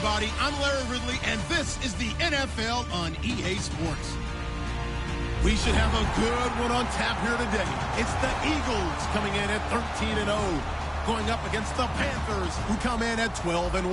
everybody. I'm Larry Ridley, and this is the NFL on EA Sports. We should have a good one on tap here today. It's the Eagles coming in at 13-0, going up against the Panthers, who come in at 12-1.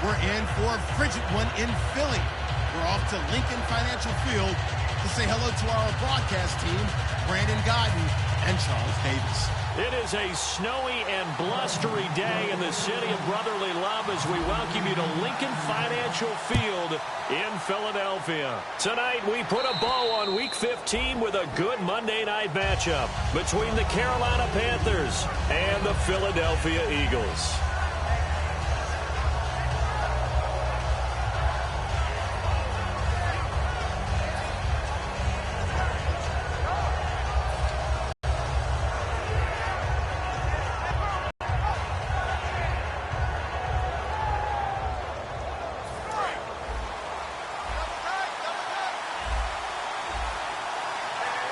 We're in for a frigid one in Philly. We're off to Lincoln Financial Field to say hello to our broadcast team, Brandon Godden and Charles Davis. It is a snowy and blustery day in the city of brotherly love as we welcome you to Lincoln Financial Field in Philadelphia. Tonight, we put a bow on Week 15 with a good Monday night matchup between the Carolina Panthers and the Philadelphia Eagles.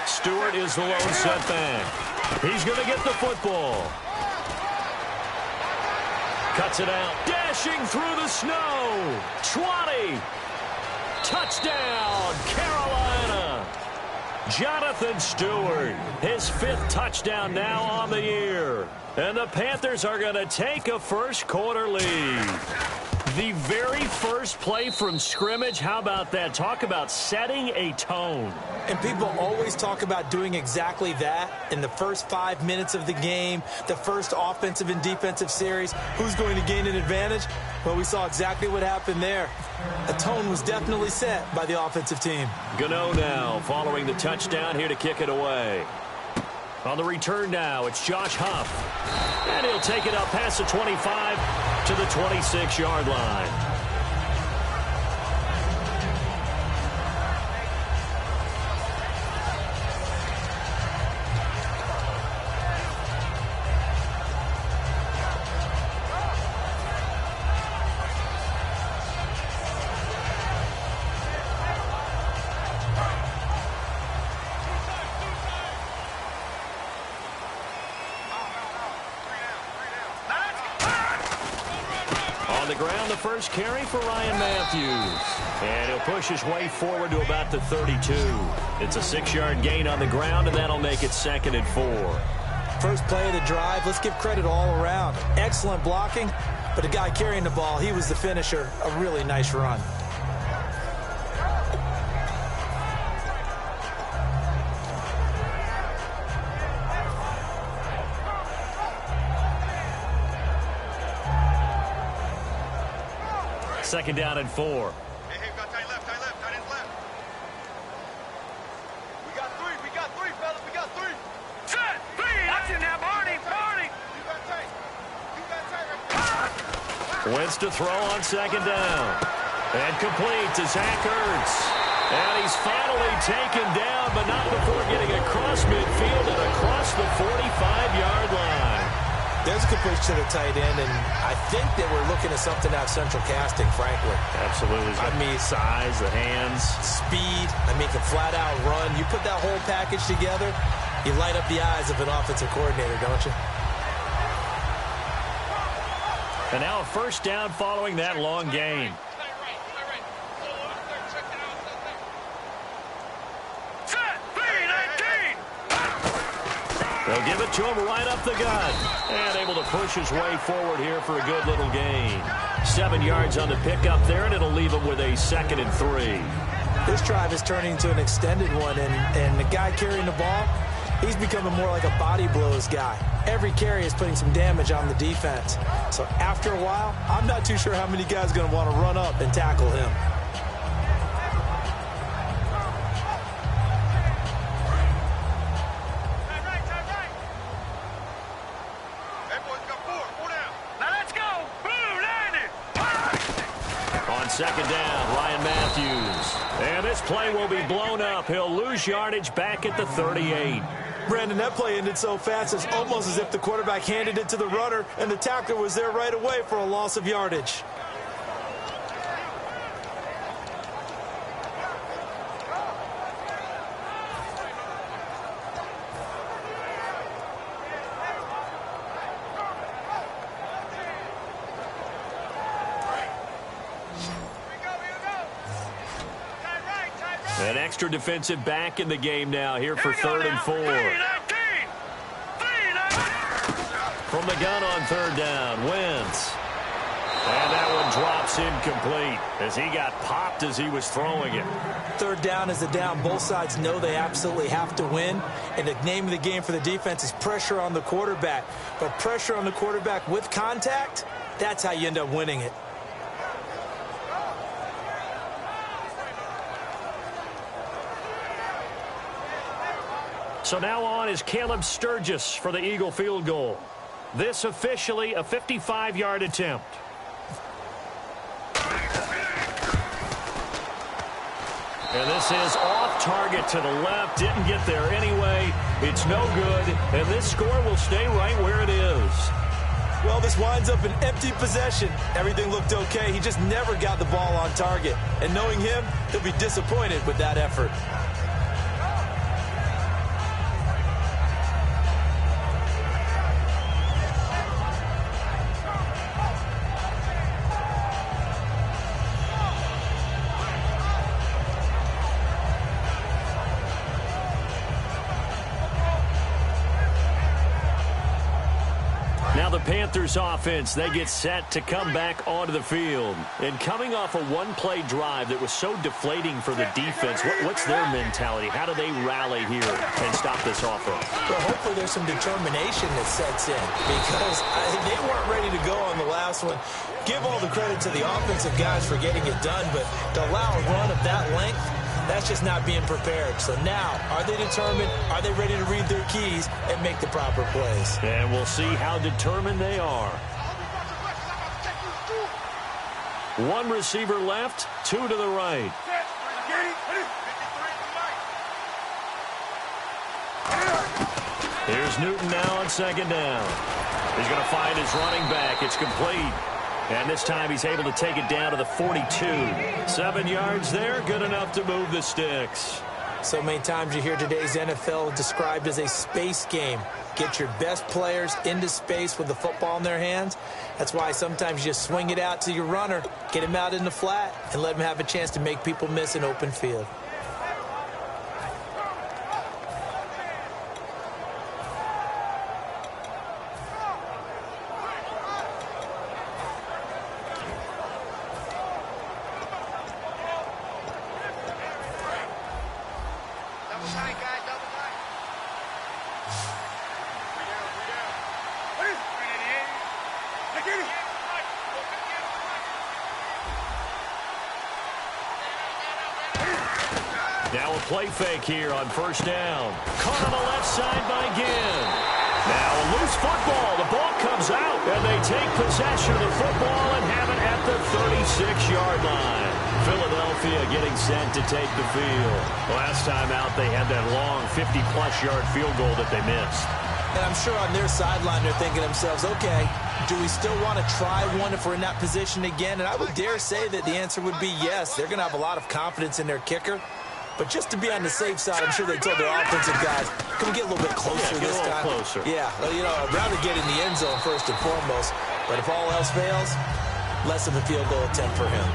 Stewart is the lone setback. He's going to get the football. Cuts it out. Dashing through the snow. 20. Touchdown, Carolina. Jonathan Stewart, his 5th touchdown now on the year. And the Panthers are going to take a first quarter lead. The very first play from scrimmage, how about that? Talk about setting a tone. And people always talk about doing exactly that in the first 5 minutes of the game, the first offensive and defensive series. Who's going to gain an advantage? Well, we saw exactly what happened there. A tone was definitely set by the offensive team. Gano now following the touchdown here to kick it away. On the return now, it's Josh Huff. And he'll take it up past the 25 to the 26-yard line. The first carry for Ryan Matthews. And he'll push his way forward to about the 32. It's a 6-yard gain on the ground, and that'll make it 2nd and 4. First play of the drive, let's give credit all around. Excellent blocking, but the guy carrying the ball, he was the finisher. A really nice run. Second down and 4. Hey, we got tight left, tight ends left. We got three, fellas, we got 3. Set, 3, watch it now, Barney. You got tight right. Wentz to throw on second down. And complete to Zach Ertz. And he's finally taken down, but not before getting across midfield and across the 45-yard line. There's a good push to the tight end, and I think that we're looking at something out of central casting, frankly. Absolutely. I mean, size, the hands. Speed. I mean, can flat out run. You put that whole package together, you light up the eyes of an offensive coordinator, don't you? And now a first down following that long gain. They'll give it to him right up the gut. And able to push his way forward here for a good little gain. 7 yards on the pickup there, and it'll leave him with a 2nd and 3. This drive is turning into an extended one, and the guy carrying the ball, he's becoming more like a body blows guy. Every carry is putting some damage on the defense. So after a while, I'm not too sure how many guys are going to want to run up and tackle him. Second down, Ryan Matthews. And this play will be blown up. He'll lose yardage back at the 38. Brandon, that play ended so fast, it's almost as if the quarterback handed it to the runner, and the tackler was there right away for a loss of yardage. extra defensive back in the game now here for 3rd and 4. From the gun on 3rd down, Wentz. And that one drops incomplete as he got popped as he was throwing it. 3rd down is the down. Both sides know they absolutely have to win. And the name of the game for the defense is pressure on the quarterback. But pressure on the quarterback with contact, that's how you end up winning it. So now on is Caleb Sturgis for the Eagle field goal. This officially a 55-yard attempt. And this is off target to the left. Didn't get there anyway. It's no good. And this score will stay right where it is. Well, this winds up an empty possession. Everything looked okay. He just never got the ball on target. And knowing him, he'll be disappointed with that effort. The Panthers offense, they get set to come back onto the field. And coming off a one-play drive that was so deflating for the defense, what's their mentality? How do they rally here and stop this offense? Well, hopefully there's some determination that sets in because they weren't ready to go on the last one. Give all the credit to the offensive guys for getting it done, but to allow a run of that length, that's just not being prepared. So now, are they determined? Are they ready to read their keys and make the proper plays? And we'll see how determined they are. One receiver left, 2 to the right. Here's Newton now on 2nd down. He's going to find his running back. It's complete. And this time he's able to take it down to the 42. 7 yards there, good enough to move the sticks. So many times you hear today's NFL described as a space game. Get your best players into space with the football in their hands. That's why sometimes you just swing it out to your runner, get him out in the flat, and let him have a chance to make people miss an open field. Now a play fake here on 1st down. Caught on the left side by Ginn. Now a loose football. The ball comes out, and they take possession of the football and have it at the 36-yard line. Philadelphia getting set to take the field. Last time out, they had that long 50-plus yard field goal that they missed. And I'm sure on their sideline they're thinking to themselves, okay, do we still want to try one if we're in that position again? And I would dare say that the answer would be yes. They're going to have a lot of confidence in their kicker. But just to be on the safe side, I'm sure they told their offensive guys, can we get a little bit closer this time? Closer. Yeah, well, you know, I'd rather get in the end zone first and foremost. But if all else fails, less of a field goal attempt for him.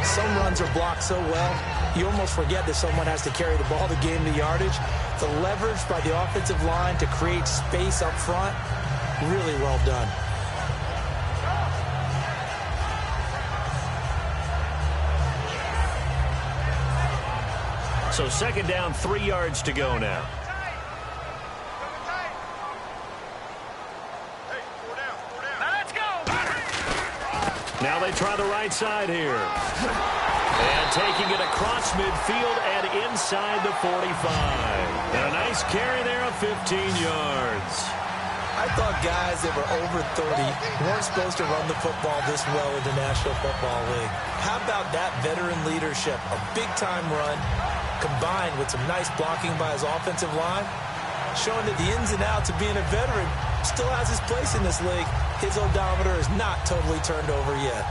Some runs are blocked so well, you almost forget that someone has to carry the ball to gain the yardage. The leverage by the offensive line to create space up front, really well done. So 2nd down, 3 yards to go now. Now they try the right side here. And taking it across midfield and inside the 45. And a nice carry there of 15 yards. I thought guys that were over 30 weren't supposed to run the football this well in the National Football League. How about that veteran leadership? A big-time run combined with some nice blocking by his offensive line, showing that the ins and outs of being a veteran still has his place in this league. His odometer is not totally turned over yet.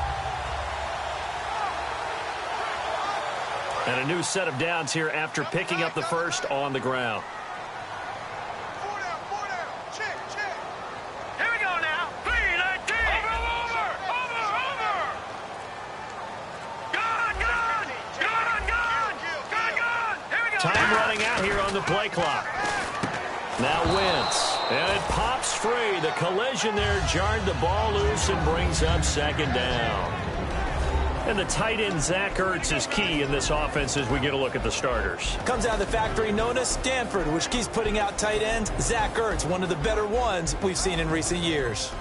And a new set of downs here after picking up the first on the ground. Here we go now. 3-19. Over. Gone. Here we go. Time running out here on the play clock. Now Wentz, and it pops free. The collision there jarred the ball loose and brings up second down. And the tight end, Zach Ertz, is key in this offense as we get a look at the starters. Comes out of the factory known as Stanford, which keeps putting out tight ends. Zach Ertz, one of the better ones we've seen in recent years.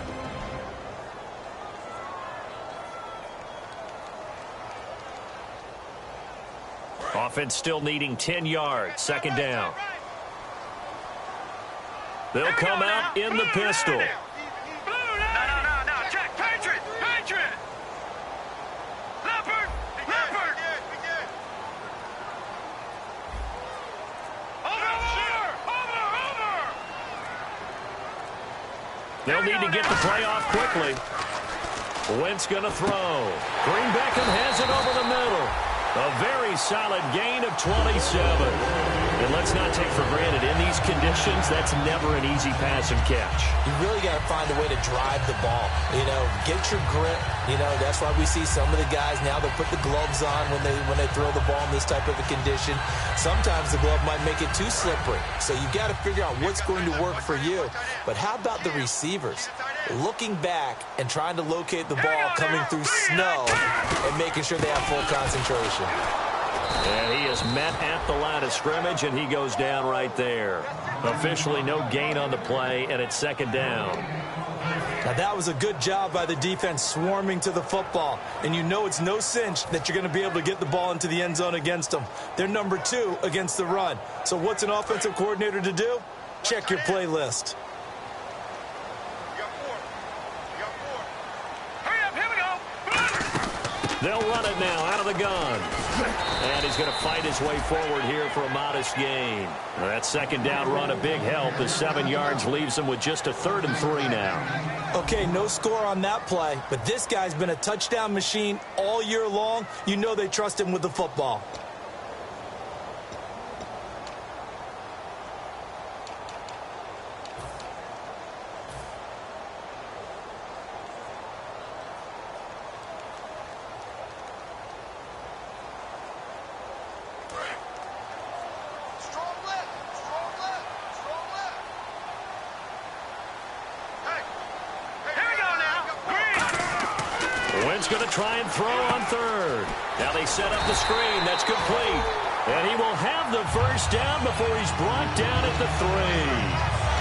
Offense still needing 10 yards. Second down. They'll come out in the pistol. No. Check. Patriot. Leopard. Over. They'll need to get the play off quickly. Wentz going to throw. Green Beckham has it over the middle. A very solid gain of 27. And let's not take for granted, in these conditions, that's never an easy pass and catch. You really got to find a way to drive the ball. Get your grip. That's why we see some of the guys now, they'll put the gloves on when they throw the ball in this type of a condition. Sometimes the glove might make it too slippery. So you got to figure out what's going to work for you. But how about the receivers? Looking back and trying to locate the ball coming through snow and making sure they have full concentration. And he is met at the line of scrimmage, and he goes down right there. Officially no gain on the play, and it's second down. Now that was a good job by the defense swarming to the football. And it's no cinch that you're going to be able to get the ball into the end zone against them. They're number 2 against the run. So what's an offensive coordinator to do? Check your playlist. They'll run it now out of the gun. And he's going to fight his way forward here for a modest gain. That second down run, a big help, as 7 yards leaves him with just a 3rd and 3 now. Okay, no score on that play, but this guy's been a touchdown machine all year long. They trust him with the football. Going to try and throw on 3rd. Now they set up the screen. That's complete. And he will have the first down before he's brought down at the 3.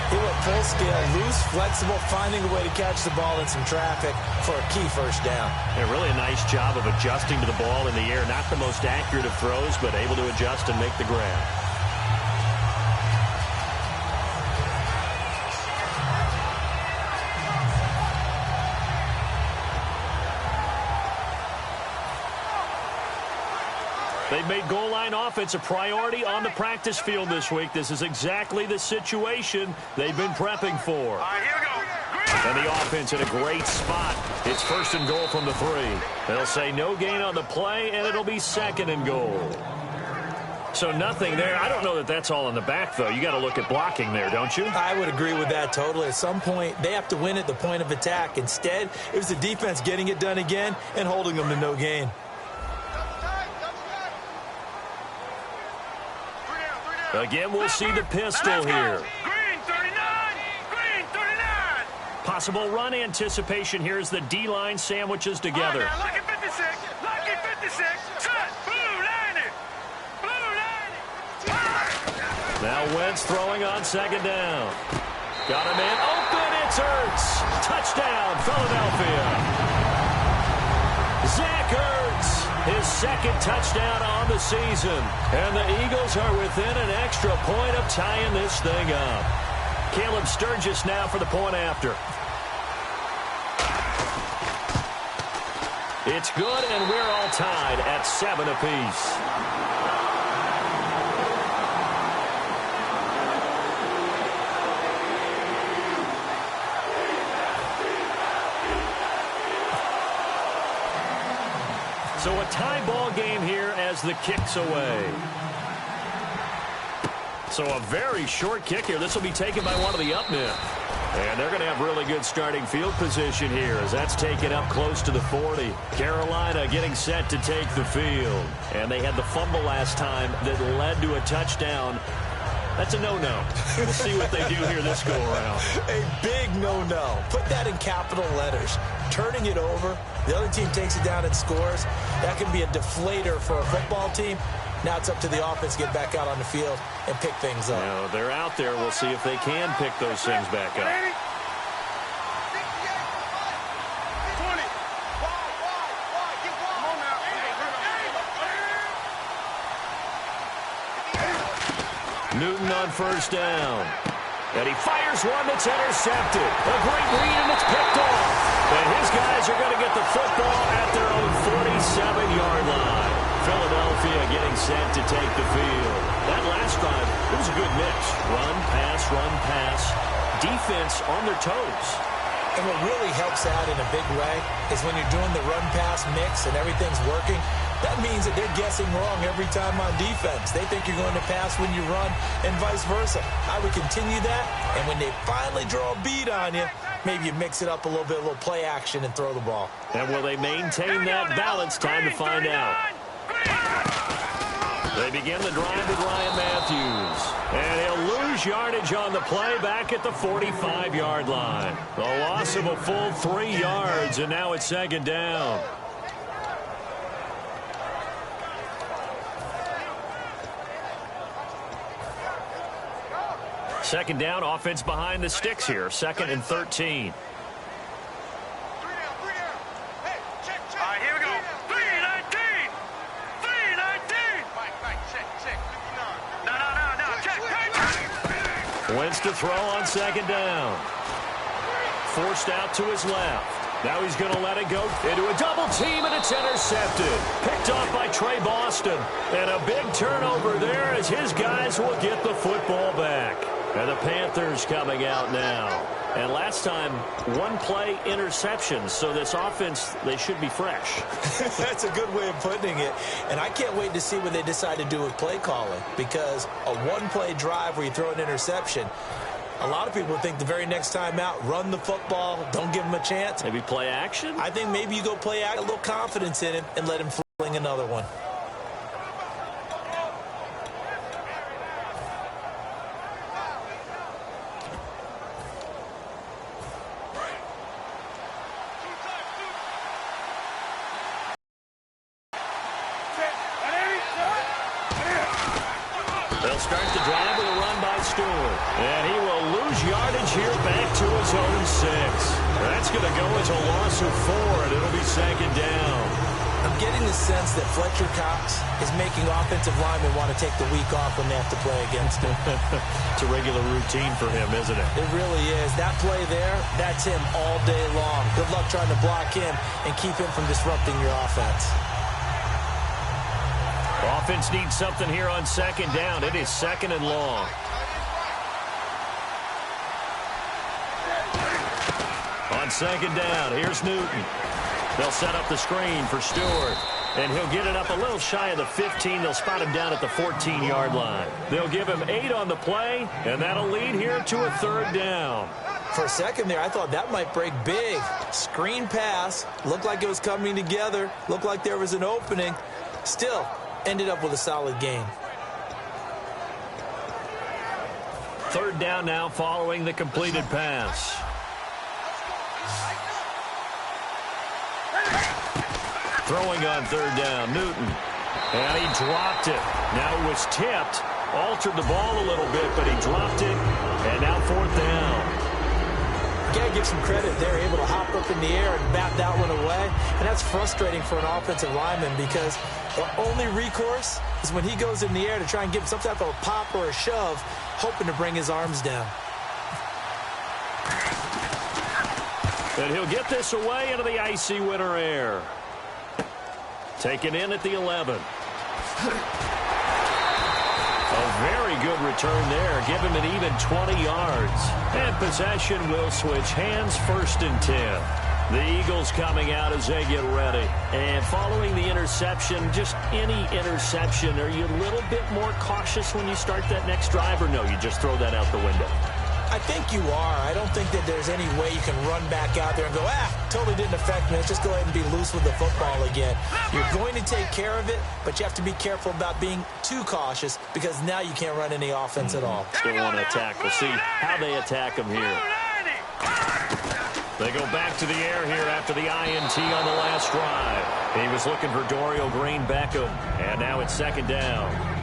He went full scale, loose, flexible, finding a way to catch the ball in some traffic for a key first down. Yeah, really a nice job of adjusting to the ball in the air. Not the most accurate of throws, but able to adjust and make the grab. They've made goal line offense a priority on the practice field this week. This is exactly the situation they've been prepping for. All right, here we go. And the offense in a great spot. It's 1st and goal from the 3. They'll say no gain on the play, and it'll be 2nd and goal. So nothing there. I don't know that that's all in the back, though. You got to look at blocking there, don't you? I would agree with that totally. At some point, they have to win at the point of attack. Instead, it was the defense getting it done again and holding them to no gain. Again, we'll see the pistol here. Green 39. Possible run anticipation here as the D-line sandwiches together. Now, lucky 56. Set. Blue 90. Now Wentz throwing on second down. Got him in. Open. It's Ertz. Touchdown, Philadelphia. Zach Ertz. His 2nd touchdown on the season. And the Eagles are within an extra point of tying this thing up. Caleb Sturgis now for the point after. It's good, and we're all tied at 7 apiece. So a tie ball game here as the kick's away. So a very short kick here. This will be taken by one of the up men. And they're going to have really good starting field position here as that's taken up close to the 40. Carolina getting set to take the field. And they had the fumble last time that led to a touchdown. That's a no-no. We'll see what they do here this go-around. A big no-no. Put that in capital letters. Turning it over, the other team takes it down and scores. That can be a deflator for a football team. Now it's up to the offense to get back out on the field and pick things up. Now, they're out there. We'll see if they can pick those things back up. 20. Come on now. Newton on first down. And he fires one that's intercepted. A great read, and it's picked off. And his guys are going to get the football at their own 47-yard line. Philadelphia getting set to take the field. That last drive, it was a good mix. Run, pass, defense on their toes. And what really helps out in a big way is when you're doing the run-pass mix and everything's working, that means that they're guessing wrong every time on defense. They think you're going to pass when you run and vice versa. I would continue that, and when they finally draw a bead on you, maybe you mix it up a little bit, a little play action, and throw the ball. And will they maintain that balance? Time to find out. They begin the drive with Ryan Matthews. And he'll lose yardage on the play back at the 45-yard line. A loss of a full 3 yards, and now it's second down. Second down, offense behind the sticks here. Second and 13. Wentz to throw on second down. Forced out to his left. Now he's going to let it go into a double team, and it's intercepted. Picked off by Trey Boston. And a big turnover there as his guys will get the football back. And the Panthers coming out now. And last time, one-play interceptions. So this offense, they should be fresh. That's a good way of putting it. And I can't wait to see what they decide to do with play calling. Because a one-play drive where you throw an interception, a lot of people think the very next time out, run the football, don't give them a chance. Maybe play action? I think maybe you go play action, a little confidence in him, and let him fling another one. They'll start the drive with a run by Stewart. And he will lose yardage here back to his own 6. That's going to go as a loss of 4, and it'll be second down. I'm getting the sense that Fletcher Cox is making offensive linemen want to take the week off when they have to play against him. It's a regular routine for him, isn't it? It really is. That play there, that's him all day long. Good luck trying to block him and keep him from disrupting your offense. Offense needs something here on second down. It is second and long. On second down, here's Newton. They'll set up the screen for Stewart. And he'll get it up a little shy of the 15. They'll spot him down at the 14-yard line. They'll give him 8 on the play, and that'll lead here to a third down. For a second there, I thought that might break big. Screen pass. Looked like it was coming together. Looked like there was an opening. Still, ended up with a solid game. Third down now following the completed pass. Throwing on third down, Newton. And he dropped it. Now it was tipped. Altered the ball a little bit, but he dropped it. And now fourth down. You got to give some credit. They're able to hop up in the air and bat that one away. And that's frustrating for an offensive lineman because the only recourse is when he goes in the air to try and give some type of a pop or a shove, hoping to bring his arms down. And he'll get this away into the icy winter air. Taken in at the 11. A very good return there. Give him an even 20 yards. And possession will switch hands, first and 10. The Eagles coming out as they get ready. And following the interception, just any interception, are you a little bit more cautious when you start that next drive, or no, you just throw that out the window? I think you are. I don't think that there's any way you can run back out there and go, totally didn't affect me. Let's just go ahead and be loose with the football again. You're going to take care of it, but you have to be careful about being too cautious because now you can't run any offense at all. Still want to attack. We'll see how they attack him here. They go back to the air here after the INT on the last drive. He was looking for Dorial Green-Beckham, and now it's second down.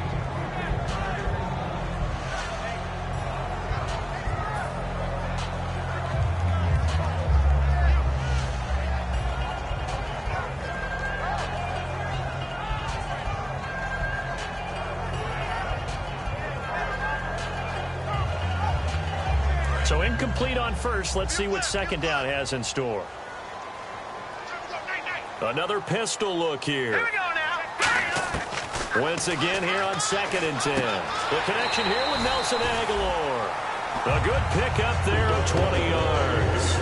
So incomplete on first. Let's see what second down has in store. Another pistol look here. Here we go now. Once again here on 2nd and 10. The connection here with Nelson Aguilar. A good pickup there of 20 yards.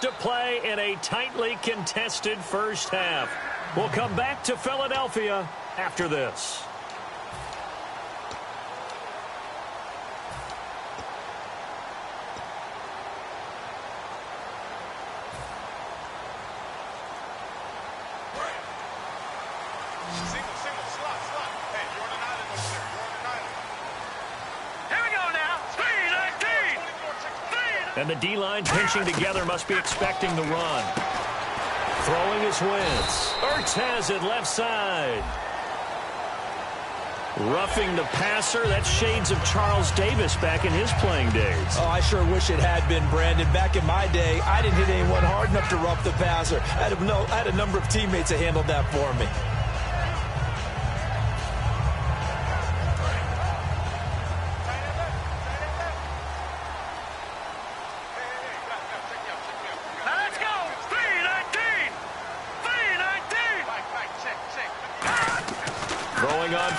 To play in a tightly contested first half. We'll come back to Philadelphia after this. And the D-line pinching together must be expecting the run. Throwing his Wentz. Ertz has it left side. Roughing the passer. That's shades of Charles Davis back in his playing days. Oh, I sure wish it had been, Brandon. Back in my day, I didn't hit anyone hard enough to rough the passer. I had a number of teammates that handled that for me.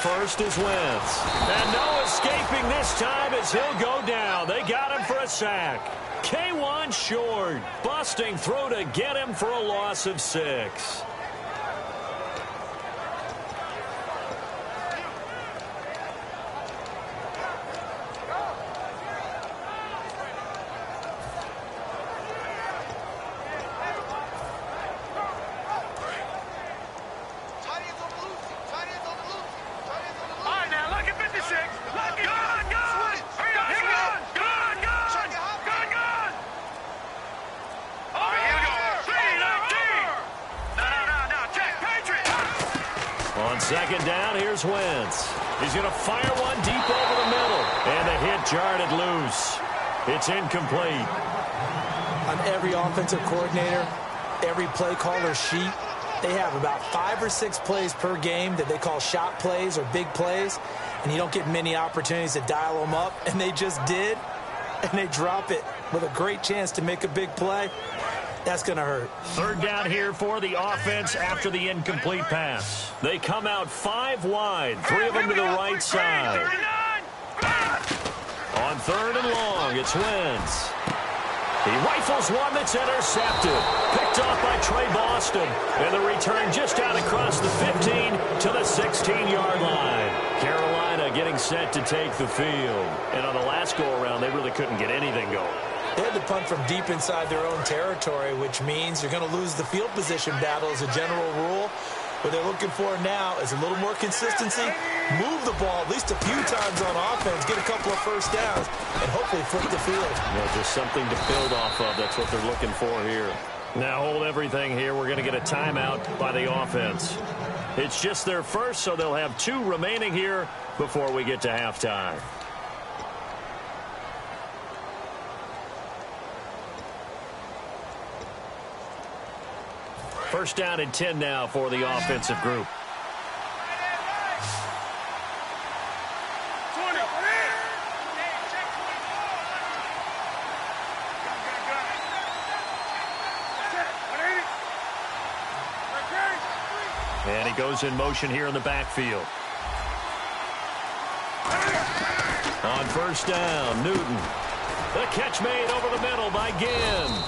First is Wentz. And no escaping this time as he'll go down. They got him for a sack. K1 short. Busting through to get him for a loss of 6. Second down, here's Wentz. He's going to fire one deep over the middle. And the hit jarred it loose. It's incomplete. On every offensive coordinator, every play caller sheet, they have about 5 or 6 plays per game that they call shot plays or big plays. And you don't get many opportunities to dial them up. And they just did. And they drop it with a great chance to make a big play. That's going to hurt. Third down here for the offense after the incomplete pass. They come out 5 wide, 3 of them to the right side. On third and long, it's Wentz. He rifles one that's intercepted. Picked off by Trey Boston. And the return just out across the 15 to the 16-yard line. Carolina getting set to take the field. And on the last go-around, they really couldn't get anything going. They had to punt from deep inside their own territory, which means you're going to lose the field position battle as a general rule. What they're looking for now is a little more consistency, move the ball at least a few times on offense, get a couple of first downs, and hopefully flip the field. Just something to build off of. That's what they're looking for here. Now hold everything here. We're going to get a timeout by the offense. It's just their first, so they'll have 2 remaining here before we get to halftime. First down and 10 now for the offensive group. 20. And he goes in motion here in the backfield. On first down, Newton. The catch made over the middle by Ginn.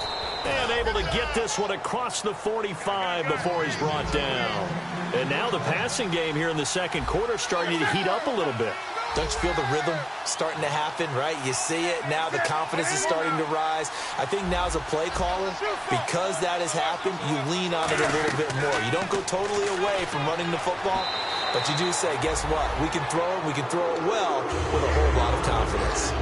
And able to get this one across the 45 before he's brought down. And now the passing game here in the second quarter starting to heat up a little bit. Don't you feel the rhythm starting to happen, right? You see it. Now the confidence is starting to rise. I think now as a play caller, because that has happened, you lean on it a little bit more. You don't go totally away from running the football, but you do say, guess what? We can throw it. We can throw it well with a whole lot of confidence.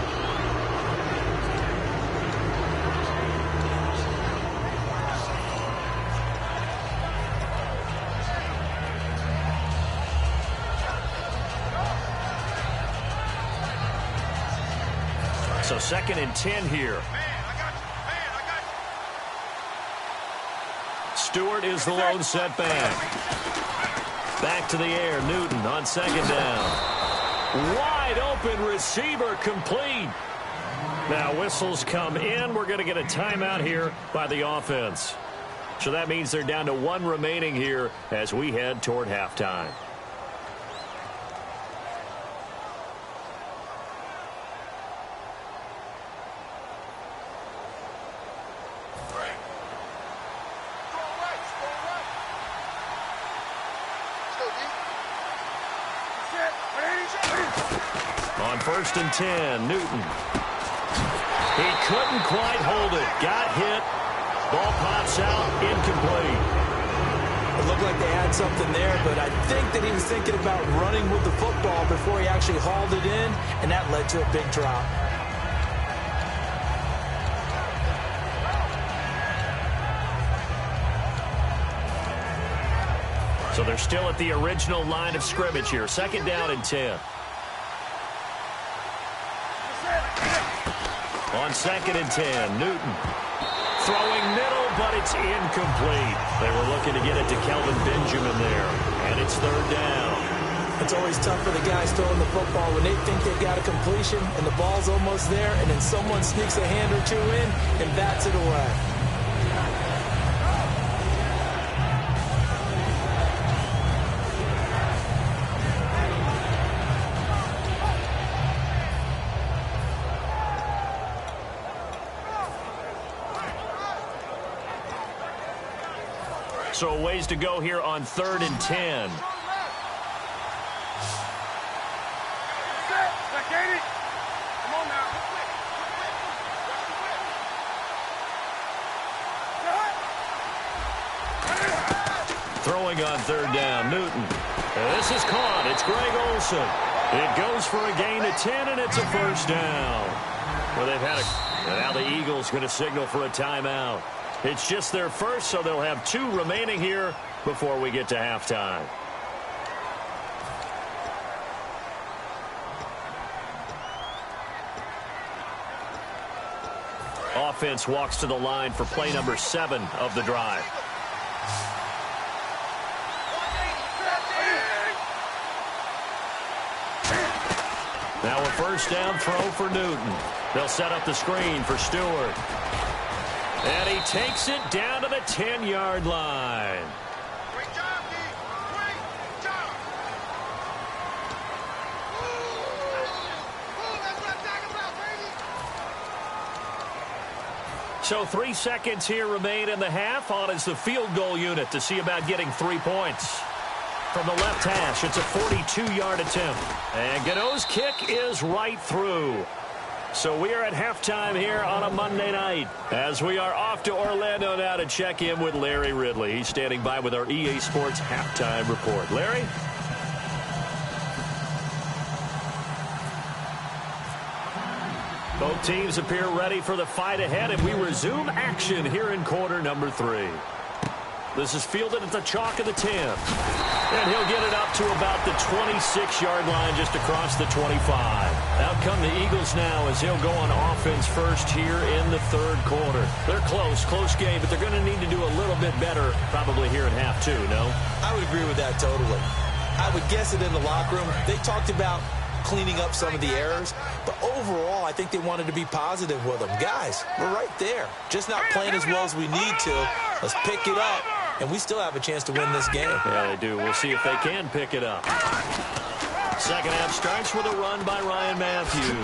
So second and 10 here. Stewart is the lone setback. Back to the air, Newton on second down. Wide open receiver complete. Now whistles come in. We're going to get a timeout here by the offense. So that means they're down to one remaining here as we head toward halftime. On first and 10, Newton. He couldn't quite hold it. Got hit. Ball pops out. Incomplete. It looked like they had something there, but I think that he was thinking about running with the football before he actually hauled it in, and that led to a big drop. So they're still at the original line of scrimmage here. Second down and 10. On second and 10, Newton. Throwing middle, but it's incomplete. They were looking to get it to Kelvin Benjamin there. And it's third down. It's always tough for the guys throwing the football when they think they've got a completion and the ball's almost there, and then someone sneaks a hand or two in and bats it away. So a ways to go here on third and 10. Come on now. Throwing on third down, Newton. And this is caught. It's Greg Olsen. It goes for a gain of 10, and it's a first down. Well, they've had a... And now the Eagles going to signal for a timeout. It's just their first, so they'll have two remaining here before we get to halftime. Offense walks to the line for play number 7 of the drive. Now a first down throw for Newton. They'll set up the screen for Stewart. And he takes it down to the 10-yard line. Great job, D. Great job. That's what I'm talking about, baby. So 3 seconds here remain in the half. On is the field goal unit to see about getting 3 points. From the left hash, it's a 42-yard attempt. And Gano's kick is right through. So we are at halftime here on a Monday night as we are off to Orlando now to check in with Larry Ridley. He's standing by with our EA Sports halftime report. Larry? Both teams appear ready for the fight ahead, and we resume action here in quarter number 3. This is fielded at the chalk of the 10. And he'll get it up to about the 26-yard line, just across the 25. Out come the Eagles now as he'll go on offense first here in the third quarter. They're close game, but they're going to need to do a little bit better probably here in half two, no? I would agree with that totally. I would guess it in the locker room. They talked about cleaning up some of the errors, but overall I think they wanted to be positive with them. Guys, we're right there. Just not playing as well as we need to. Let's pick it up, and we still have a chance to win this game. Yeah, they do. We'll see if they can pick it up. Second half starts with a run by Ryan Matthews.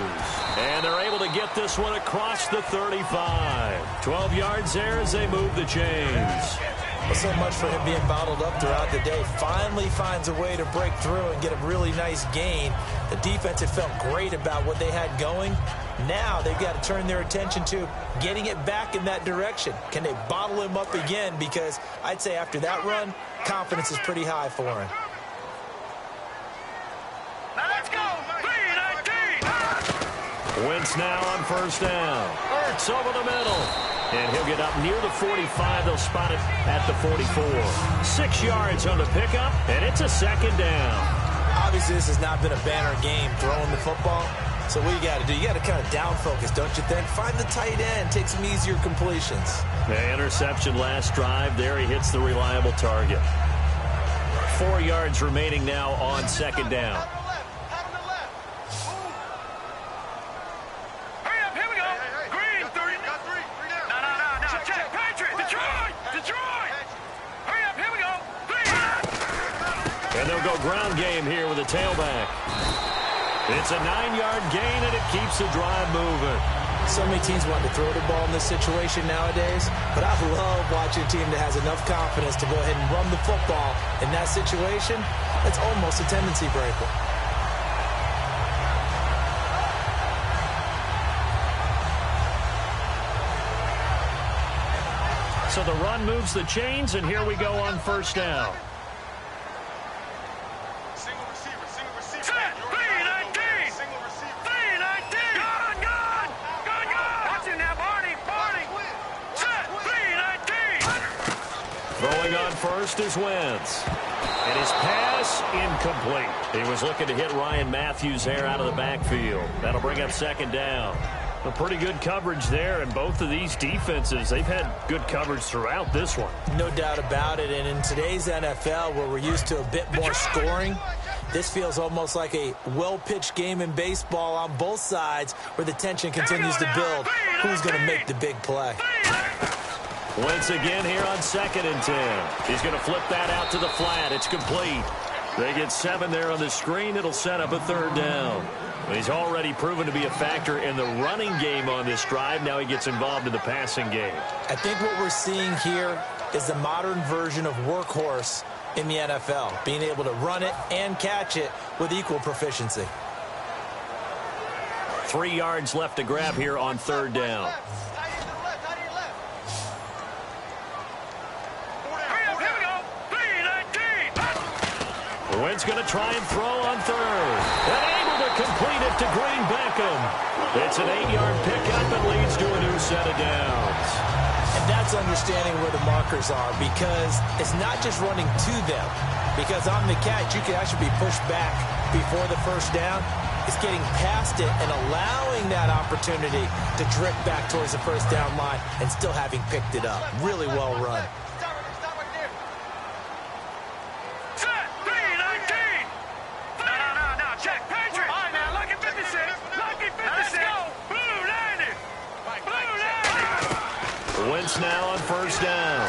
And they're able to get this one across the 35. 12 yards there as they move the chains. Well, so much for him being bottled up throughout the day. Finally finds a way to break through and get a really nice gain. The defense had felt great about what they had going. Now they've got to turn their attention to getting it back in that direction. Can they bottle him up again? Because I'd say after that run, confidence is pretty high for him. Now let's go. 3-19. Wentz now on first down. Ertz over the middle. And he'll get up near the 45. They'll spot it at the 44. 6 yards on the pickup, and it's a second down. Obviously, this has not been a banner game throwing the football. So what you got to do, you got to kind of down focus, don't you think? Find the tight end, take some easier completions. The interception last drive. There he hits the reliable target. 4 yards remaining now on second down. And they'll go ground game here with a tailback. It's a 9-yard gain, and it keeps the drive moving. So many teams want to throw the ball in this situation nowadays, but I love watching a team that has enough confidence to go ahead and run the football in that situation. It's almost a tendency breaker. So the run moves the chains, and here we go on first down. Throwing on first is Wentz. And his pass incomplete. He was looking to hit Ryan Matthews there out of the backfield. That'll bring up second down. A pretty good coverage there, and both of these defenses, they've had good coverage throughout this one. No doubt about it, and in today's NFL, where we're used to a bit more scoring, this feels almost like a well-pitched game in baseball on both sides where the tension continues to build. Who's going to make the big play? Wentz again here on 2nd and 10. He's going to flip that out to the flat. It's complete. They get 7 there on the screen. It'll set up a third down. He's already proven to be a factor in the running game on this drive. Now he gets involved in the passing game. I think what we're seeing here is the modern version of workhorse in the NFL, being able to run it and catch it with equal proficiency. 3 yards left to grab here on third down. Wentz going to try and throw on third. And able to complete it to Green Beckham. It's an 8-yard pickup and leads to a new set of downs. And that's understanding where the markers are, because it's not just running to them. Because on the catch, you can actually be pushed back before the first down. It's getting past it and allowing that opportunity to drift back towards the first down line and still having picked it up. Really well run. Wentz now on first down.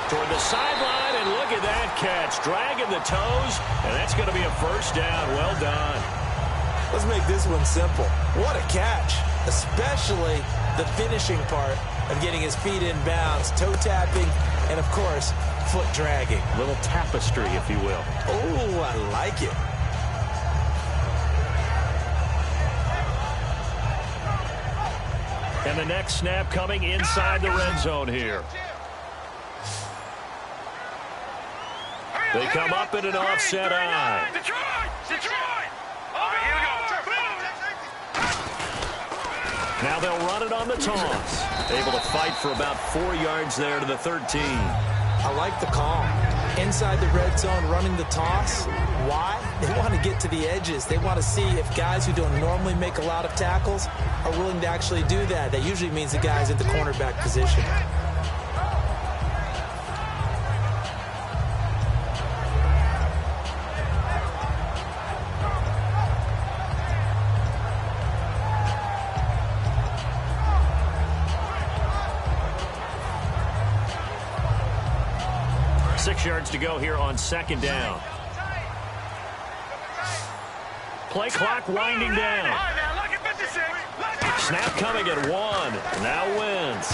Toward the sideline, and look at that catch. Dragging the toes, and that's going to be a first down. Well done. Let's make this one simple. What a catch, especially the finishing part of getting his feet in bounds, toe tapping, and, of course, foot dragging. Little tapestry, if you will. Oh, I like it. And the next snap coming inside the red zone here. They come up in an offset eye. Now they'll run it on the toss. Able to fight for about 4 yards there to the 13. I like the call. inside the red zone running the toss. Why? They want to get to the edges. They want to see if guys who don't normally make a lot of tackles are willing to actually do that. That usually means the guys at the cornerback position. Yards to go here on second down. Play clock winding down. Snap coming at 1. Now Wentz.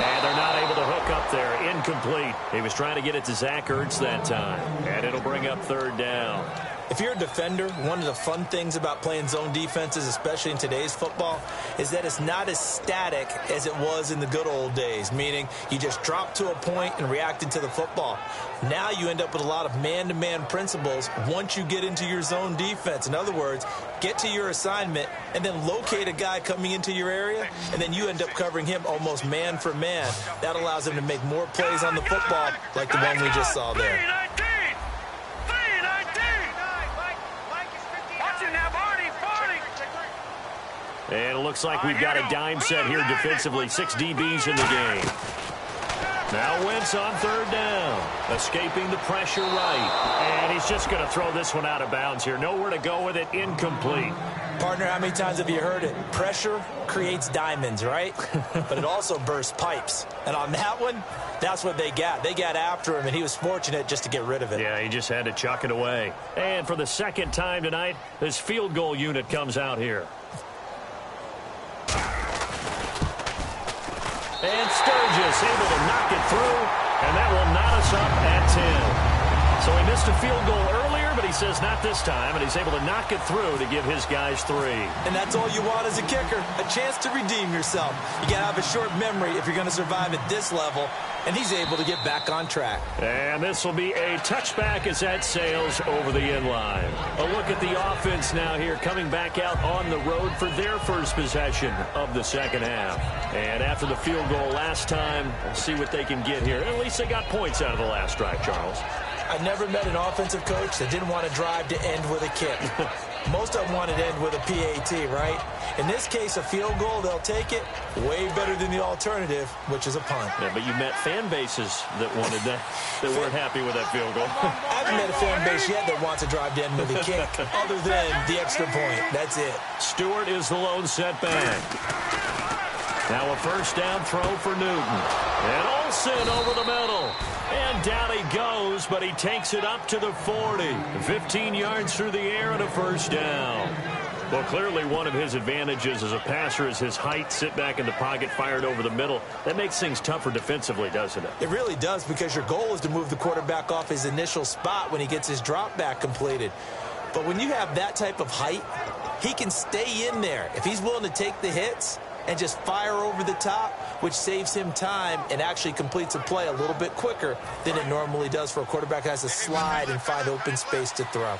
And they're not able to hook up there. Incomplete. He was trying to get it to Zach Ertz that time. And it'll bring up third down. If you're a defender, one of the fun things about playing zone defenses, especially in today's football, is that it's not as static as it was in the good old days, meaning you just drop to a point and reacted to the football. Now you end up with a lot of man-to-man principles once you get into your zone defense. In other words, get to your assignment and then locate a guy coming into your area, and then you end up covering him almost man for man. That allows him to make more plays on the football like the one we just saw there. And it looks like we've got a dime set here defensively. 6 DBs in the game. Now Wentz on third down. Escaping the pressure right. And he's just going to throw this one out of bounds here. Nowhere to go with it. Incomplete. Partner, how many times have you heard it? Pressure creates diamonds, right? But it also bursts pipes. And on that one, that's what they got. They got after him, and he was fortunate just to get rid of it. Yeah, he just had to chuck it away. And for the second time tonight, this field goal unit comes out here. And Sturgis able to knock it through, and that will knot us up at 10. So he missed a field goal earlier, but he says not this time, and he's able to knock it through to give his guys 3. And that's all you want as a kicker, a chance to redeem yourself. You got to have a short memory if you're going to survive at this level, and he's able to get back on track. And this will be a touchback as that sails over the end line. A look at the offense now here, coming back out on the road for their first possession of the second half. And after the field goal last time, we'll see what they can get here. At least they got points out of the last drive, Charles. I've never met an offensive coach that didn't want to drive to end with a kick. Most of them wanted to end with a PAT, right? In this case, a field goal, they'll take it. Way better than the alternative, which is a punt. Yeah, but you met fan bases that wanted that weren't happy with that field goal. I haven't met a fan base yet that wants to drive to end with a kick, other than the extra point. That's it. Stewart is the lone setback. Now a first down throw for Newton. And Olsen over the middle. And down he goes, but he takes it up to the 40. 15 yards through the air and a first down. Well, clearly one of his advantages as a passer is his height. Sit back in the pocket, fired over the middle. That makes things tougher defensively, doesn't it? It really does, because your goal is to move the quarterback off his initial spot when he gets his drop back completed. But when you have that type of height, he can stay in there. If he's willing to take the hits and just fire over the top, which saves him time and actually completes a play a little bit quicker than it normally does for a quarterback who has to slide and find open space to throw.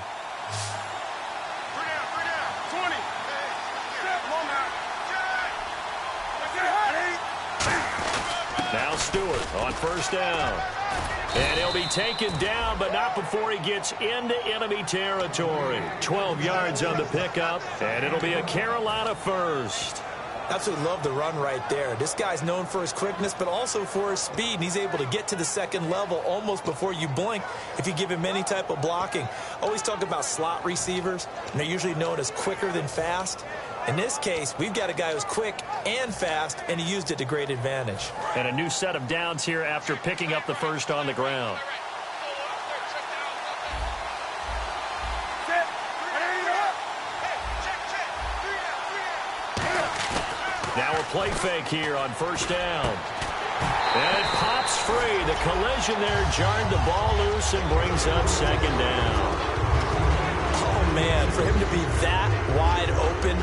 Now Stewart on first down. And he'll be taken down, but not before he gets into enemy territory. 12 yards on the pickup, and it'll be a Carolina first. Absolutely love the run right there. This guy's known for his quickness, but also for his speed. And he's able to get to the second level almost before you blink if you give him any type of blocking. Always talk about slot receivers, and they're usually known as quicker than fast. In this case, we've got a guy who's quick and fast, and he used it to great advantage. And a new set of downs here after picking up the first on the ground. Now a play fake here on first down. And it pops free. The collision there jarred the ball loose and brings up second down. Oh, man, for him to be that wide open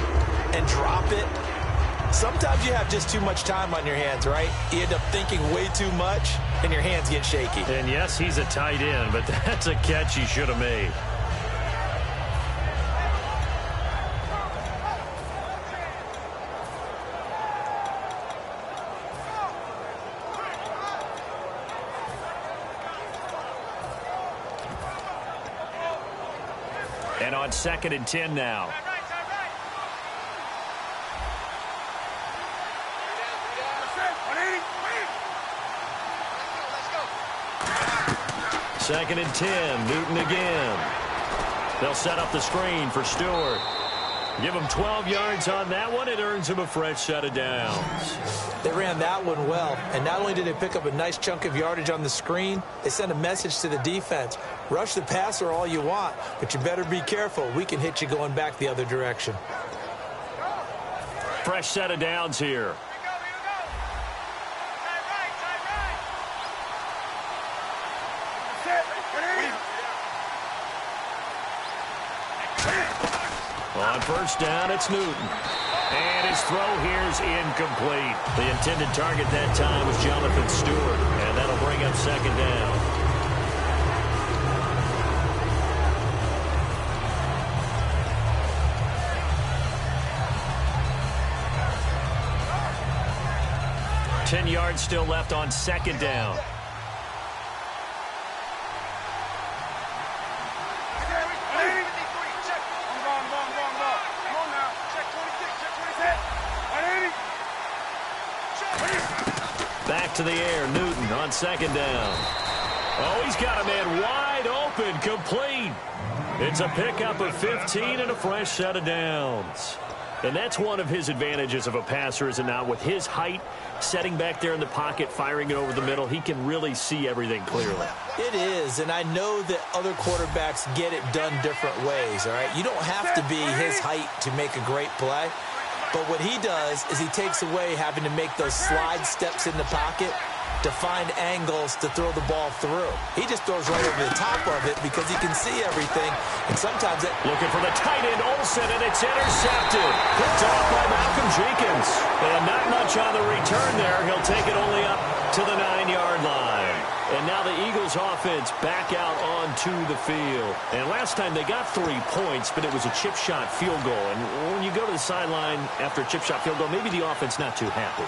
and drop it. Sometimes you have just too much time on your hands, right? You end up thinking way too much, and your hands get shaky. And yes, he's a tight end, but that's a catch he should have made. And on 2nd and 10 now. Second and 10, Newton again. They'll set up the screen for Stewart. Give him 12 yards on that one. It earns him a fresh set of downs. They ran that one well, and not only did they pick up a nice chunk of yardage on the screen, they sent a message to the defense. Rush the passer all you want, but you better be careful. We can hit you going back the other direction. Fresh set of downs here. On first down, it's Newton. And his throw here is incomplete. The intended target that time was Jonathan Stewart. And that'll bring up 2nd down. Ten yards still left on 2nd down. Back to the air, Newton on 2nd down. Oh, he's got a man wide open, complete. It's a pickup of 15 and a fresh set of downs. And that's one of his advantages of a passer, is it not? With his height, setting back there in the pocket, firing it over the middle, he can really see everything clearly. It is, and I know that other quarterbacks get it done different ways, all right? You don't have to be his height to make a great play. But what he does is he takes away having to make those slide steps in the pocket to find angles to throw the ball through. He just throws right over the top of it because he can see everything. And sometimes it... Looking for the tight end, Olsen, and it's intercepted. Picked off by Malcolm Jenkins. And not much on the return there. He'll take it only up to the 9-yard line. And now the Eagles offense back out onto the field. And last time they got 3 points, but it was a chip shot field goal. And when you go to the sideline after a chip shot field goal, maybe the offense not too happy.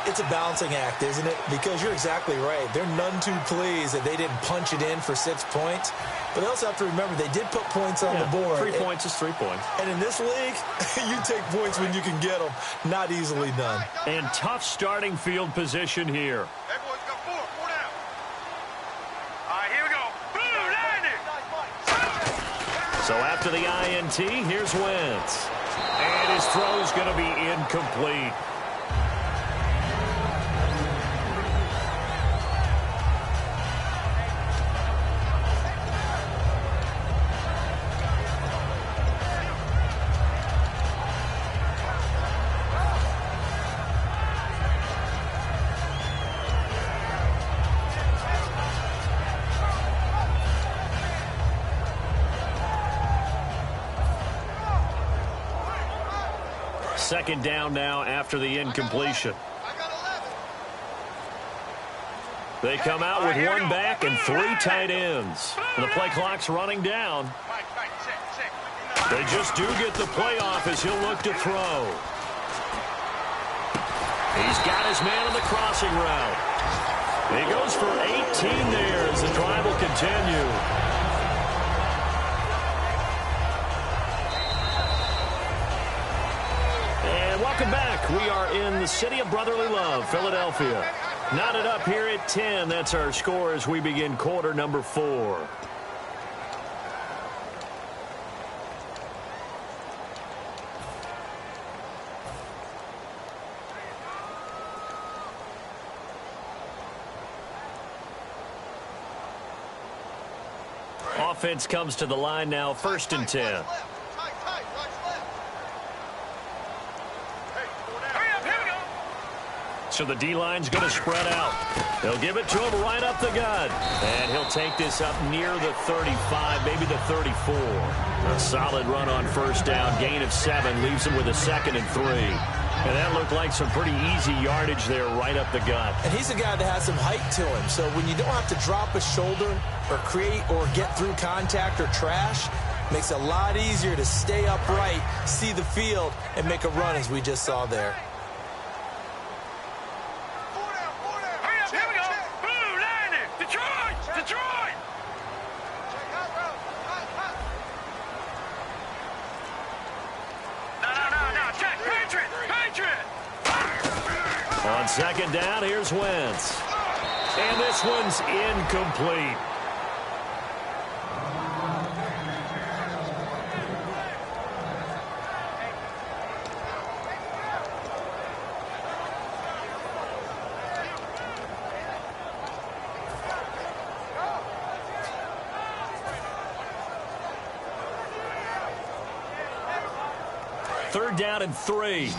It's a balancing act, isn't it? Because you're exactly right. They're none too pleased that they didn't punch it in for 6 points. But they also have to remember they did put points on the board. 3 points is 3 points. And in this league, you take points when you can get them. Not easily done. And tough starting field position here. That boy's got 4 down. All right, here we go. Boom, landing. So after the INT, here's Wentz. And his throw is going to be incomplete. Second down now after the incompletion. They come out with 1 back and 3 tight ends. And the play clock's running down. They just do get the play off as he'll look to throw. He's got his man on the crossing route. He goes for 18 there as the drive will continue. Welcome back. We are in the city of brotherly love, Philadelphia. Knotted up here at 10. That's our score as we begin quarter number 4. Offense comes to the line now, 1st and 10. So the D-line's going to spread out. They'll give it to him right up the gut. And he'll take this up near the 35, maybe the 34. A solid run on first down. Gain of 7 leaves him with a 2nd and 3. And that looked like some pretty easy yardage there right up the gut. And he's a guy that has some height to him. So when you don't have to drop a shoulder or create or get through contact or trash, makes it a lot easier to stay upright, see the field, and make a run as we just saw there. second down, here's Wentz. And this one's incomplete. Third down and 3.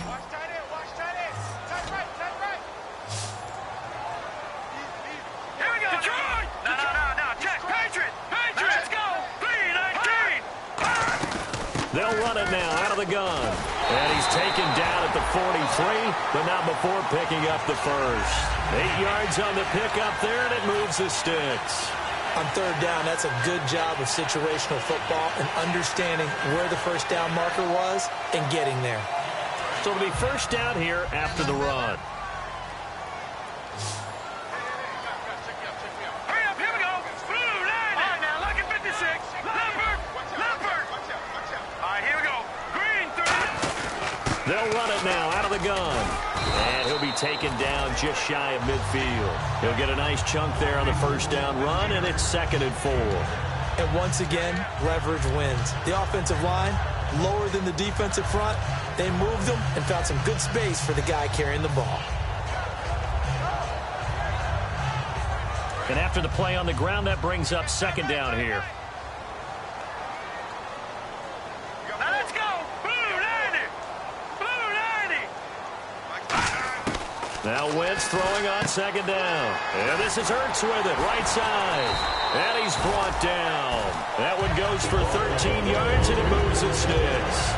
They'll run it now out of the gun. And he's taken down at the 43, but not before picking up the first. 8 yards on the pickup there, and it moves the sticks. On third down, that's a good job of situational football and understanding where the first down marker was and getting there. So it'll be first down here after the run. Hurry up, here we go. Blue line. All right, now look at 56. Leopard. All right, here we go. Green 30. They'll run it now out of the gun. And he'll be taken down just shy of midfield. He'll get a nice chunk there on the first down run, and it's 2nd and 4. And once again, leverage wins. The offensive line, lower than the defensive front. They moved them and found some good space for the guy carrying the ball. And after the play on the ground, that brings up second down here. Now let's go. Blue 90. Blue 90. Now Wentz throwing on second down. And this is Hurts with it, right side. And he's brought down. That one goes for 13 yards, and it moves the sticks.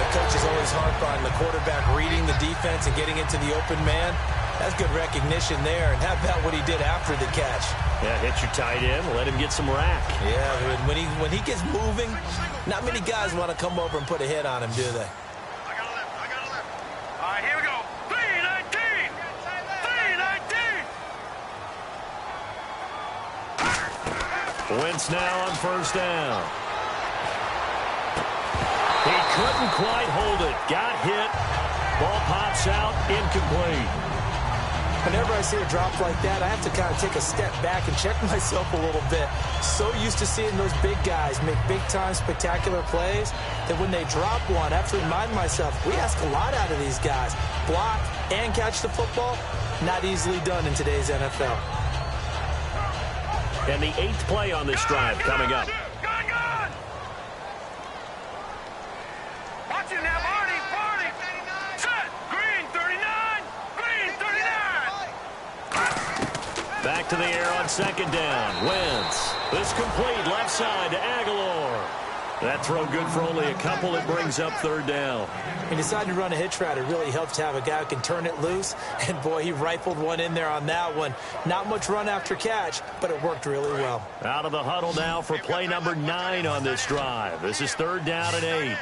Coach is always harp on the quarterback reading the defense and getting into the open man. That's good recognition there. And how about what he did after the catch? Yeah, hit your tight end, let him get some rack. Yeah, when he gets moving, not many guys want to come over and put a hit on him, do they? I got a left. All right, here we go. 319. 319. Wentz now on first down. He couldn't quite hold it. Got hit. Ball pops out. Incomplete. Whenever I see a drop like that, I have to kind of take a step back and check myself a little bit. So used to seeing those big guys make big-time spectacular plays that when they drop one, I have to remind myself, we ask a lot out of these guys. Block and catch the football, not easily done in today's NFL. And the 8th play on this drive coming up. Gone. Watch it now, Barney. Set. Green 39. Green 39. Back to the air on second down. Wentz. This complete left side to Aguilar. That throw good for only a couple. It brings up third down. He decided to run a hitch route. It really helps to have a guy who can turn it loose. And, boy, he rifled one in there on that one. Not much run after catch, but it worked really well. Out of the huddle now for play number 9 on this drive. This is third down and 8.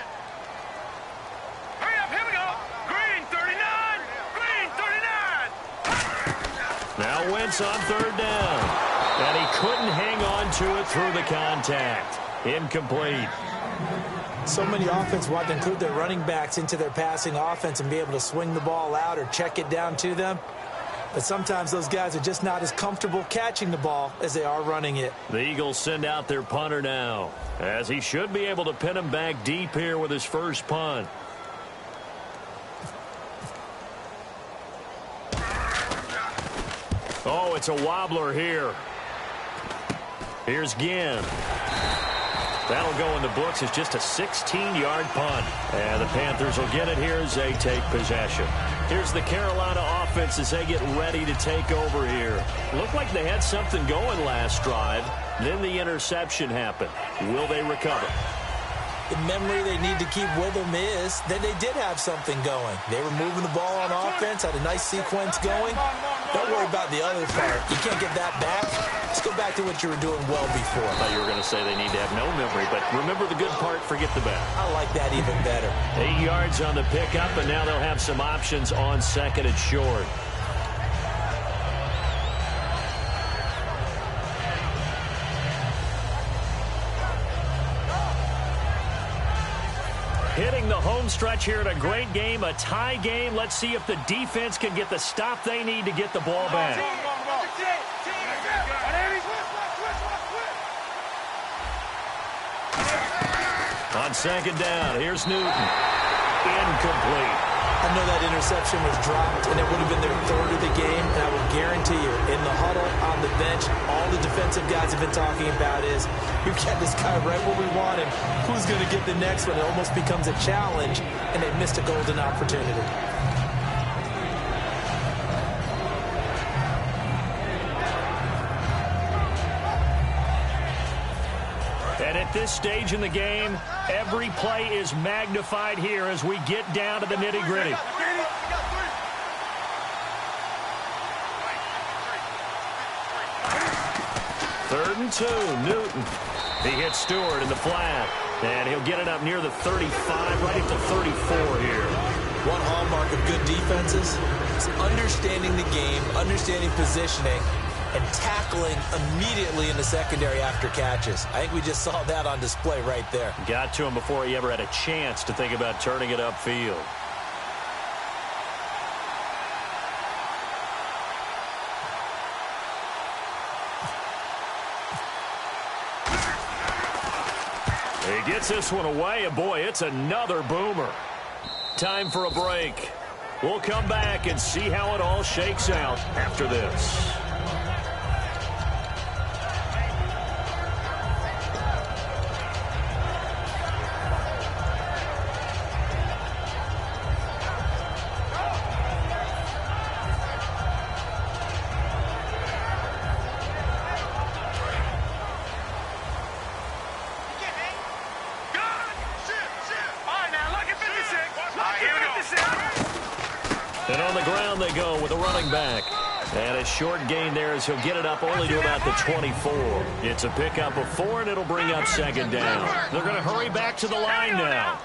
Hurry up, here we go. Green 39. Green 39. Now Wentz on third down. And he couldn't hang on to it through the contact. Incomplete. So many offenses want to include their running backs into their passing offense and be able to swing the ball out or check it down to them. But sometimes those guys are just not as comfortable catching the ball as they are running it. The Eagles send out their punter now, as he should be able to pin him back deep here with his first punt. Oh, it's a wobbler here. Here's Ginn. That'll go in the books as just a 16-yard punt. And the Panthers will get it here as they take possession. Here's the Carolina offense as they get ready to take over here. Looked like they had something going last drive. Then the interception happened. Will they recover? The memory they need to keep with them is that they did have something going. They were moving the ball on offense, had a nice sequence going. Don't worry about the other part. You can't get that back. Let's go back to what you were doing well before. I thought you were going to say they need to have no memory, but remember the good part, forget the bad. I like that even better. 8 yards on the pickup, and now they'll have some options on second and short. Hitting the home stretch here in a great game, a tie game. Let's see if the defense can get the stop they need to get the ball back. On second down, here's Newton. Incomplete. I know that interception was dropped, and it would have been their third of the game, and I will guarantee you, in the huddle, on the bench, all the defensive guys have been talking about is, we've got this guy right where we want him. Who's going to get the next one? It almost becomes a challenge, and they missed a golden opportunity. And at this stage in the game, every play is magnified here as we get down to the nitty-gritty. Third and 2, Newton. He hits Stewart in the flat, and he'll get it up near the 35, right at the 34 here. One hallmark of good defenses is understanding the game, understanding positioning, and tackling immediately in the secondary after catches. I think we just saw that on display right there. Got to him before he ever had a chance to think about turning it upfield. He gets this one away, and boy, it's another boomer. Time for a break. We'll come back and see how it all shakes out after this. And on the ground they go with a running back. And a short gain there as he'll get it up only to about the 24. It's a pickup of 4, and it'll bring up second down. They're going to hurry back to the line now.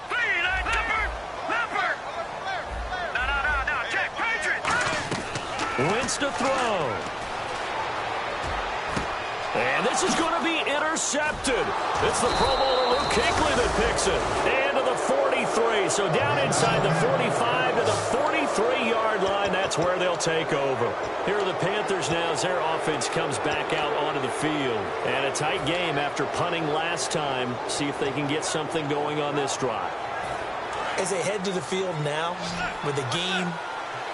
Wins to throw. And this is going to be intercepted. It's the Pro Bowler Luke Kuechly that picks it. And to the 43. So down inside the 45 to the 43-yard line. That's where they'll take over. Here are the Panthers now as their offense comes back out onto the field. And a tight game after punting last time. See if they can get something going on this drive. As they head to the field now, with the game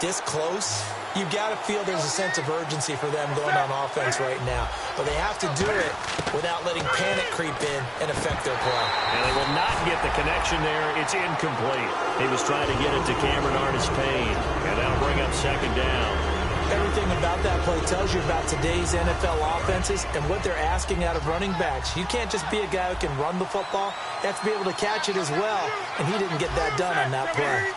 this close, you've got to feel there's a sense of urgency for them going on offense right now. But they have to do it without letting panic creep in and affect their play. And they will not get the connection there. It's incomplete. He was trying to get it to Cameron Artis-Payne, and that'll bring up second down. Everything about that play tells you about today's NFL offenses and what they're asking out of running backs. You can't just be a guy who can run the football. You have to be able to catch it as well, and he didn't get that done on that play.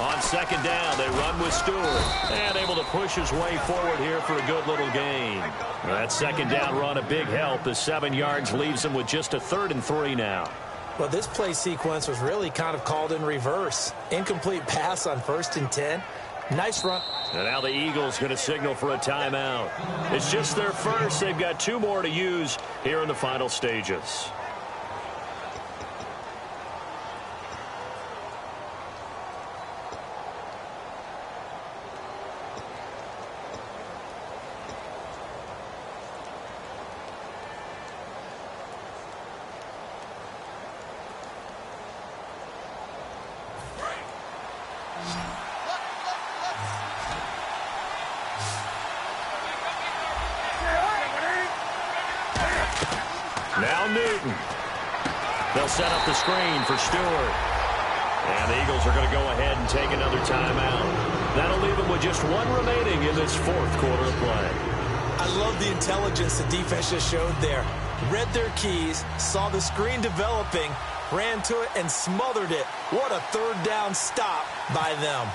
On second down, they run with Stewart. And able to push his way forward here for a good little gain. That second down run, a big help. The 7 yards leaves him with just a 3rd and 3 now. Well, this play sequence was really kind of called in reverse. Incomplete pass on 1st and 10. Nice run. And now the Eagles going to signal for a timeout. It's just their first. They've got 2 more to use here in the final stages. Now Newton. They'll set up the screen for Stewart. And the Eagles are going to go ahead and take another timeout. That'll leave them with just 1 remaining in this 4th quarter of play. I love the intelligence the defense just showed there. Read their keys, saw the screen developing, ran to it, and smothered it. What a 3rd down stop by them.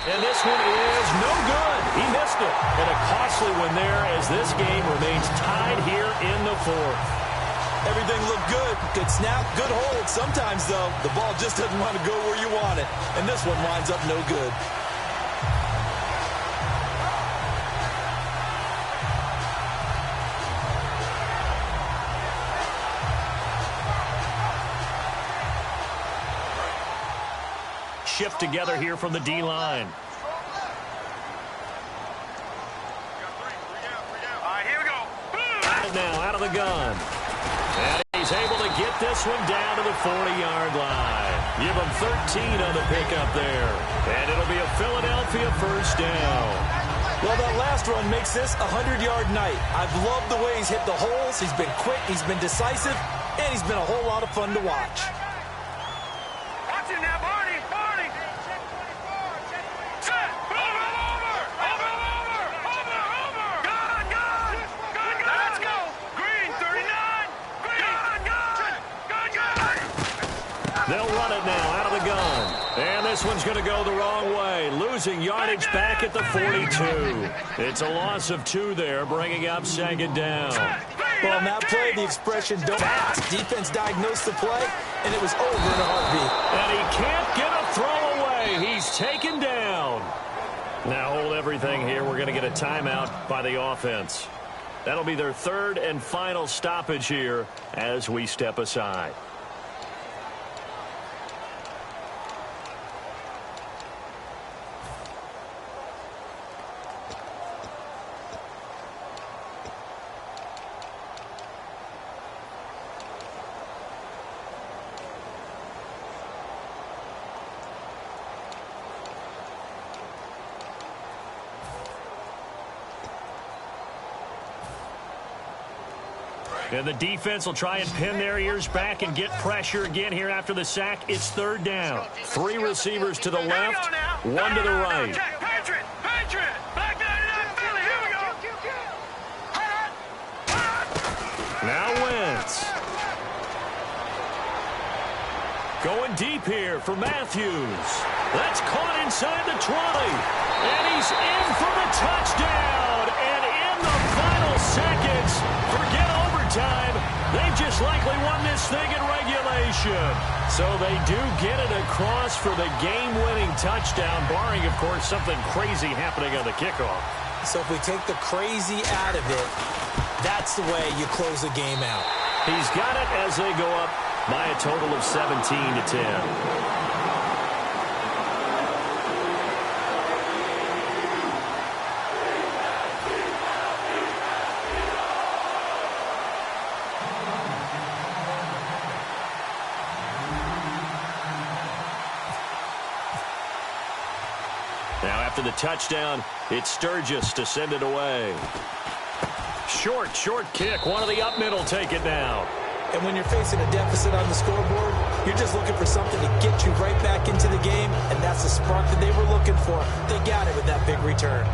And this one is no good. He missed it. And a costly one there as this game remains tied here in the 4th. Everything looked good. Good snap, good hold. Sometimes, though, the ball just doesn't want to go where you want it. And this one winds up no good. shift together here from the D-line. Now out of the gun. And he's able to get this one down to the 40-yard line. Give him 13 on the pickup there. And it'll be a Philadelphia first down. Well, that last run makes this a 100-yard night. I've loved the way he's hit the holes. He's been quick, he's been decisive, and he's been a whole lot of fun to watch. Watch it now, Barney. Barney. Set. Over. Gun. Let's go. Green, 39. Gun. They'll run it now out of the gun. And this one's going to go the wrong way. Losing yardage back at the 42. It's a loss of 2 there, bringing up second down. Well, on that play, the expression "don't pass." Defense diagnosed the play, and it was over in a heartbeat. And he can't get a throw away. He's taken down. Now hold everything here. We're going to get a timeout by the offense. That'll be their third and final stoppage here as we step aside. And the defense will try and pin their ears back and get pressure again here after the sack. It's third down. 3 receivers to the left, 1 to the right. Patriot. Back 99 Philly. Here we go. Now Wentz. Going deep here for Matthews. That's caught inside the 20. And he's in for the touchdown. And in the final seconds, forget overtime, they've just likely won this thing in regulation. So they do get it across for the game-winning touchdown, barring, of course, something crazy happening on the kickoff. So if we take the crazy out of it, that's the way you close the game out. He's got it as they go up by a total of 17-10. Now after the touchdown, it's Sturgis to send it away. Short kick. One of the up middle take it down. And when you're facing a deficit on the scoreboard, you're just looking for something to get you right back into the game, and that's the spark that they were looking for. They got it with that big return.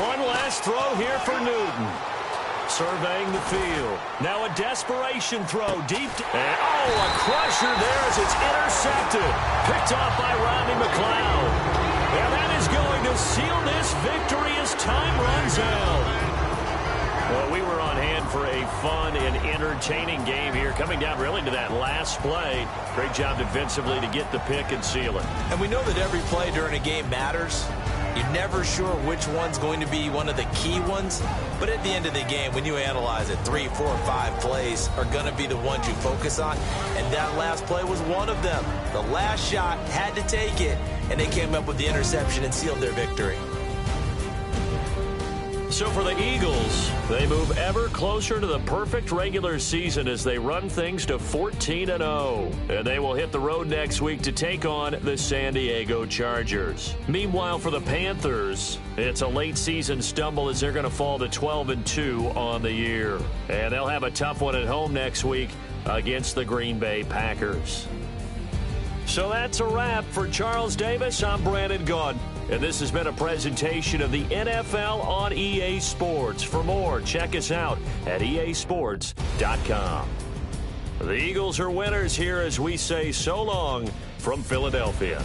One last throw here for Newton. Surveying the field. Now a desperation throw deep. And, a crusher there as it's intercepted. Picked off by Rodney McLeod. And that is going to seal this victory as time runs out. Well, we were on hand for a fun and entertaining game here, coming down really to that last play. Great job defensively to get the pick and seal it. And we know that every play during a game matters. You're never sure which one's going to be one of the key ones. But at the end of the game, when you analyze it, 3, 4, 5 plays are going to be the ones you focus on. And that last play was one of them. The last shot had to take it, and they came up with the interception and sealed their victory. So for the Eagles, they move ever closer to the perfect regular season as they run things to 14-0. And they will hit the road next week to take on the San Diego Chargers. Meanwhile, for the Panthers, it's a late season stumble as they're going to fall to 12-2 on the year. And they'll have a tough one at home next week against the Green Bay Packers. So that's a wrap. For Charles Davis, I'm Brandon Gaudin. And this has been a presentation of the NFL on EA Sports. For more, check us out at easports.com. The Eagles are winners here as we say so long from Philadelphia.